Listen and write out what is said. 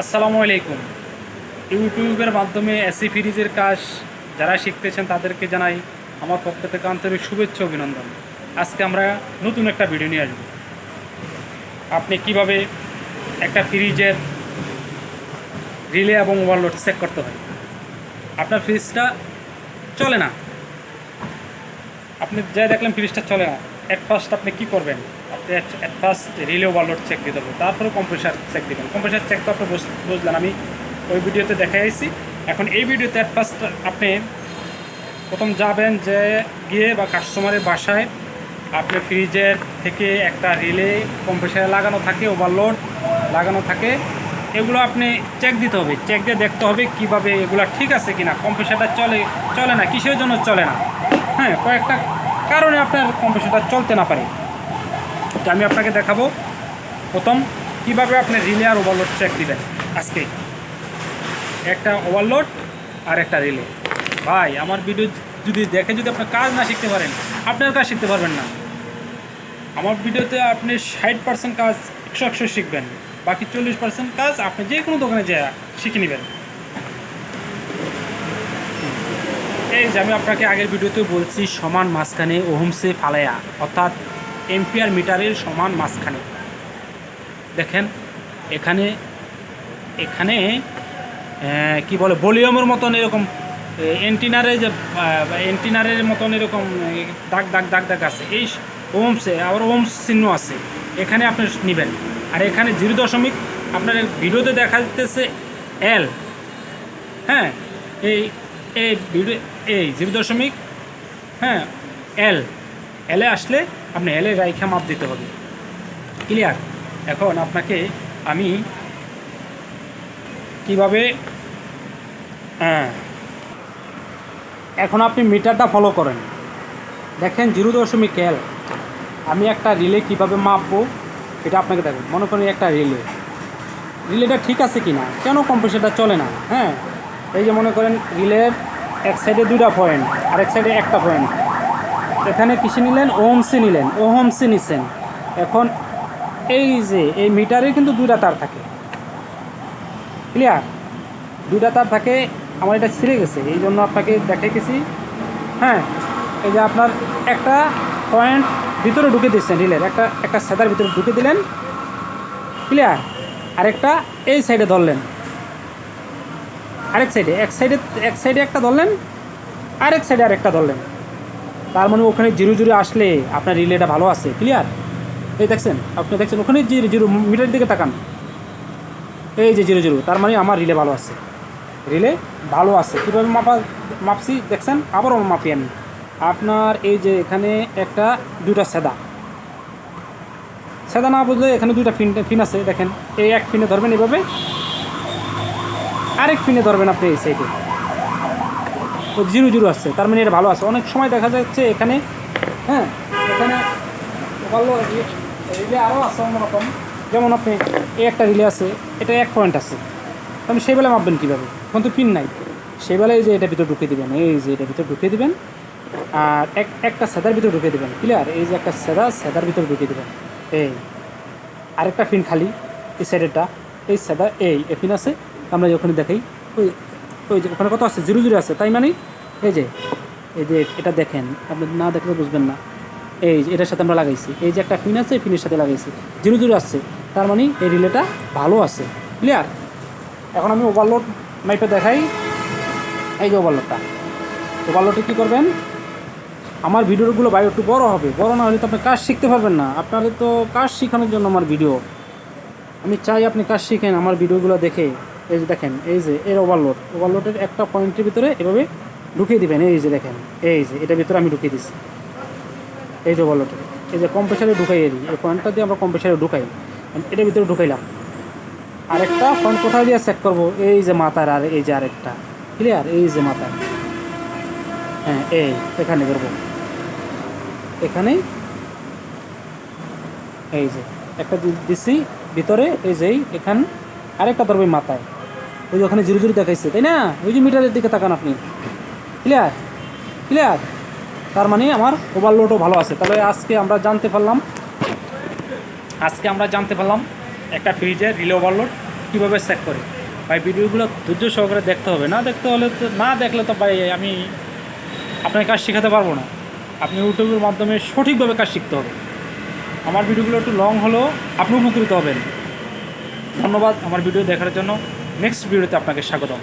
আসসালামু আলাইকুম। ইউটিউবের মাধ্যমে এসি ফ্রিজের কাজ যারা শিখতেছেন তাদেরকে জানাই আমার পক্ষ থেকে আন্তরিক শুভেচ্ছা অভিনন্দন। আজকে আমরা নতুন একটা ভিডিও নিয়ে আসব। আপনি কিভাবে একটা ফ্রিজের রিলে এবং ওভারলোড চেক করতে হয়। আপনার ফ্রিজটা চলে না, আপনি যা দেখলেন ফ্রিজটা চলে না, অ্যাট ফার্স্ট আপনি কী করবেন? আপনি at first relay overload check দিতে হবে, তারপরে কম্প্রেসার চেক দেবেন। কম্প্রেসার চেক তো আপনি বুঝলেন, আমি ওই ভিডিওতে দেখাই আইছি। এখন এই ভিডিওতে অ্যাট ফার্স্ট আপনি প্রথম যাবেন যে গিয়ে বা কাস্টমারের বাসায় আপনি ফ্রিজের থেকে একটা রিলে কম্প্রেসারে লাগানো থাকে, ওভারলোড লাগানো থাকে, এগুলো আপনি চেক দিতে হবে। চেক দিয়ে দেখতে হবে কিভাবে এগুলো ঠিক আছে কিনা। কম্প্রেসারটা চলে না, কিসের জন্য চলে না? হ্যাঁ, কয়েকটা কারণে আপনার কম্প্রেসারটা চলতে না পারে। তো আমি আপনাকে দেখাবো প্রথম কিভাবে আপনি রিলে আর ওভারলোড চেক দিবেন। আজকে একটা ওভারলোড আর একটা রিলে। ভাই, আমার ভিডিও যদি দেখে যদি আপনার কাজ না শিখতে পারেন, আপনার কাজ শিখতে পারবেন না। আমার ভিডিওতে আপনি 60% কাজ 100 শিখবেন, বাকি 40% কাজ আপনি যে কোনো দোকানে যেয়ে শিখে নেবেন। এই যে আমি আপনাকে আগের ভিডিওতে বলছি, সমান মাঝখানে ওহমসে ফালায়া, অর্থাৎ এম্পিয়ার মিটারের সমান মাঝখানে দেখেন এখানে এখানে কি বলে ভলিউমের মতন এরকম এন্টিনারের মতন এরকম দাগ দাগ দাগ দাগ আছে। এই ওমসে আবার ওমস চিহ্ন আছে, এখানে আপনি নেবেন। আর এখানে 0 আপনার ভিডিওতে দেখা যাচ্ছে এল। হ্যাঁ, এই এই ভিডিও এই 0 হ্যাঁ এলে আসলে আপনি এলে রাইখা মাপ দিতে হবে। ক্লিয়ার? এখন আপনাকে আমি কিভাবে এখন আপনি মিটারটা ফলো করেন। দেখেন 0.L আমি একটা রিলে কিভাবে মাপবো এটা আপনাকে দেখেন। মনে করেন একটা রিলেটা ঠিক আছে কি না, কেন কম্প্রেসারটা চলে না। হ্যাঁ, এই যে মনে করেন রিলের এক সাইডে 2টা পয়েন্ট আর এক সাইডে একটা পয়েন্ট। এখানে কিসে নিলেন? ওহমসে নিচ্ছেন। এখন এই যে এই মিটারে কিন্তু 2টা তার থাকে। ক্লিয়ার? 2টা তার থাকে। আমার এটা ছিঁড়ে গেছে, এই জন্য আপনাকে দেখাইতেছি। হ্যাঁ, এই যে আপনার একটা পয়েন্ট ভিতরে ঢুকে দিচ্ছেন, রিলের একটা সাদার ভিতরে ঢুকে দিলেন। ক্লিয়ার? আরেকটা এই সাইডে ধরলেন, এক সাইডে একটা ধরলেন, আরেক সাইডে আরেকটা ধরলেন। তার মানে ওখানে 0 আসলে আপনার রিলেটা ভালো আছে। ক্লিয়ার? এই দেখছেন, আপনি দেখছেন ওখানে 0 মিটারের দিকে তাকান, এই যে 0, তার মানে আমার রিলে ভালো আছে। কীভাবে মাপছি দেখছেন? আবারও মাপি আমি। আপনার এই যে এখানে 2টা সেদা না বুঝলে এখানে 2টা ফিন আছে। দেখেন, এই এক ফিনে ধরবেন এভাবে, আরেক ফিনে ধরবেন আপনি এই সাইডে। ও 0 আসছে, তার মানে এটা ভালো আছে। অনেক সময় দেখা যাচ্ছে এখানে, হ্যাঁ, এখানে ভালো রিলে আরও আছে অন্যরকম। যেমন আপনি এই একটা রিলে আছে, এটা 1 পয়েন্ট আছে, আপনি সেই বেলা মাপবেন কীভাবে? এখন তো পিন নাই। সেই বেলায় যে এটা ভিতরে ঢুকে দেবেন, এই যে এটা ভিতরে ঢুকে দেবেন, আর একটা সেদার ভিতরে ঢুকে দেবেন। ক্লিয়ার? এই যে একটা সেদার ভিতরে ঢুকে দেবেন। এই আরেকটা পিন খালি এই সাইডেরটা, এই সেদা এই পিন আছে। আমরা যখন দেখাই ওই যে ওখানে কত আছে? 0 আছে। তাই মানে এই যে এটা দেখেন, আপনি না দেখলে বুঝবেন না। এই যে এটার সাথে আমরা লাগাইছি, এই যে একটা পিন আছে, এই পিনের সাথে লাগাইছি, 0 আসছে, তার মানে এই রিলেটা ভালো আছে। ক্লিয়ার? এখন আমি ওভারলোড মাইপে দেখাই। এই যে ওভারলোডে কী করবেন? আমার ভিডিওগুলো ভাই একটু বড় হবে, বড় না হলে তো আপনি কাজ শিখতে পারবেন না। আপনাদের তো কাজ শেখানোর জন্য আমার ভিডিও, আমি চাই আপনি কাজ শিখেন আমার ভিডিওগুলো দেখে। এই যে দেখেন, এই যে এর ওভারলোডের একটা পয়েন্টের ভিতরে এভাবে ঢুকিয়ে দিবেন। এই যে দেখেন, এই যে এটার ভিতরে আমি ঢুকিয়ে দিচ্ছি। এই যে ওভারলোডে এই যে কম্প্রেসারে ঢুকাই দিই, এই পয়েন্টটা দিয়ে আমরা কম্প্রেসারে ঢুকাই, এটার ভিতরে ঢুকাইলাম। আরেকটা পয়েন্ট কোথায় দিয়ে চেক করবো? এই যে মাথার, আর এই যে আরেকটা। ক্লিয়ার? এই যে মাথার, হ্যাঁ, এখানে করবো, এখানে এই যে একটা দিচ্ছি ভিতরে, এই যেই এখান আরেকটা ধরবে মাথায়। ওই যে ওখানে 0 দেখাইছে, তাই না? ওই যে মিটারের দিকে তাকান আপনি। ক্লিয়ার? তার মানে আমার ওভারলোডও ভালো আছে। তাহলে আজকে আমরা জানতে পারলাম একটা ফ্রিজের রিলে ওভারলোড কীভাবে চেক করে। ভাই ভিডিওগুলো ধৈর্য সহকারে দেখতে হবে, না দেখতে হলে তো না দেখলে তো ভাই আমি আপনার কাজ শেখাতে পারবো না। আপনি ইউটিউবের মাধ্যমে সঠিকভাবে কাজ শিখতে হবে। আমার ভিডিওগুলো একটু লং হলেও আপনি উপকৃত হবেন। ধন্যবাদ আমার ভিডিও দেখার জন্য। নেক্সট ভিডিওতে আপনাকে স্বাগতম।